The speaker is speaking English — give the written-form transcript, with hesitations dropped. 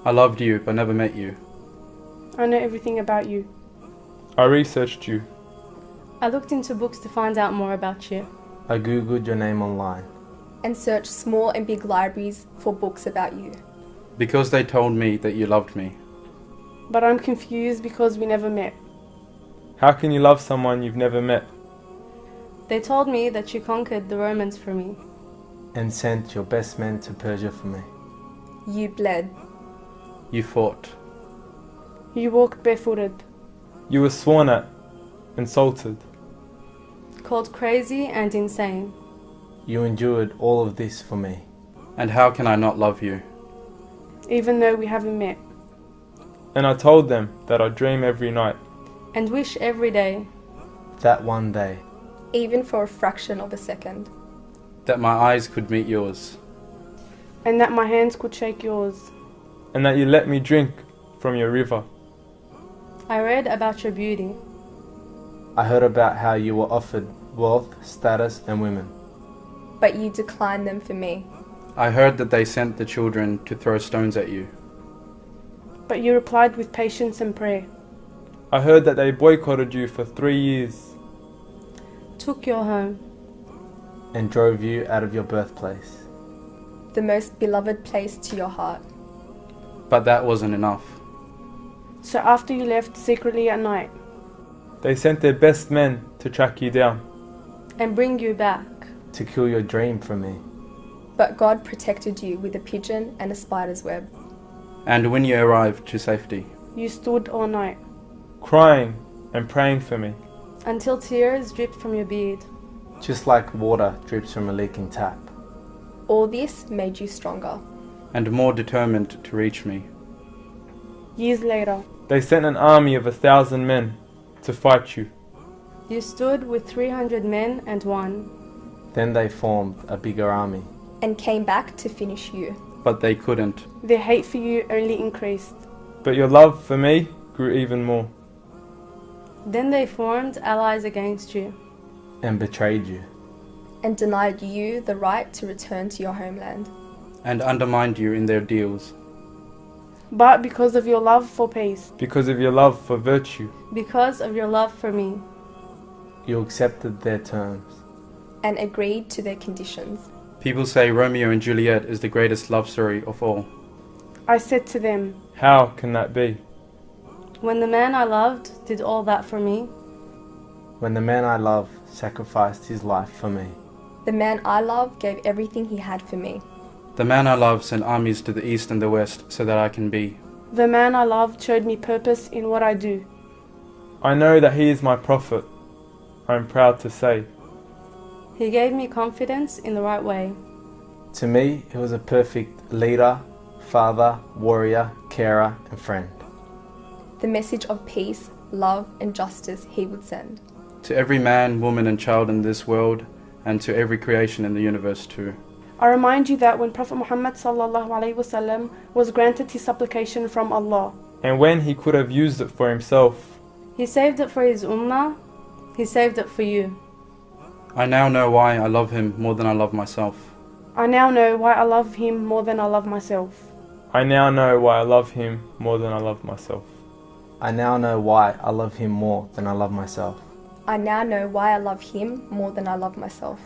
I loved you but never met you. I know everything about you. I researched you. I looked into books to find out more about you. I googled your name online. And searched small and big libraries for books about you. Because they told me that you loved me. But I'm confused because we never met. How can you love someone you've never met? They told me that you conquered the Romans for me. And sent your best men to Persia for me. You bled. You fought. You walked barefooted. You were sworn at, insulted. Called crazy and insane. You endured all of this for me. And how can I not love you? Even though we haven't met. And I told them that I dream every night. And wish every day. That one day. Even for a fraction of a second. That my eyes could meet yours. And that my hands could shake yours. And that you let me drink from your river. I read about your beauty. I heard about how you were offered wealth, status, and women. But you declined them for me. I heard that they sent the children to throw stones at you. But you replied with patience and prayer. I heard that they boycotted you for 3 years. Took your home. And drove you out of your birthplace. The most beloved place to your heart. But that wasn't enough. So after you left secretly at night. They sent their best men to track you down. And bring you back. To kill your dream from me. But God protected you with a pigeon and a spider's web. And when you arrived to safety. You stood all night. Crying and praying for me. Until tears dripped from your beard. Just like water drips from a leaking tap. All this made you stronger. And more determined to reach me. Years later. They sent an army of 1,000 men to fight you. You stood with 300 men and won. Then they formed a bigger army. And came back to finish you. But they couldn't. Their hate for you only increased. But your love for me grew even more. Then they formed allies against you. And betrayed you. And denied you the right to return to your homeland. And undermined you in their deals. But because of your love for peace. Because of your love for virtue. Because of your love for me. You accepted their terms. And agreed to their conditions. People say Romeo and Juliet is the greatest love story of all. I said to them, how can that be? When the man I loved did all that for me. When the man I love sacrificed his life for me. The man I love gave everything he had for me. The man I love sent armies to the east and the west so that I can be. The man I loved showed me purpose in what I do. I know that he is my prophet. I am proud to say. He gave me confidence in the right way. To me, he was a perfect leader, father, warrior, carer, and friend. The message of peace, love, and justice he would send. To every man, woman, and child in this world, and to every creation in the universe too. I remind you that when Prophet Muhammad ﷺ was granted his supplication from Allah, and when he could have used it for himself, he saved it for his ummah, he saved it for you. I now know why I love him more than I love myself. I now know why I love him more than I love myself. I now know why I love him more than I love myself. I now know why I love him more than I love myself. I now know why I love him more than I love myself.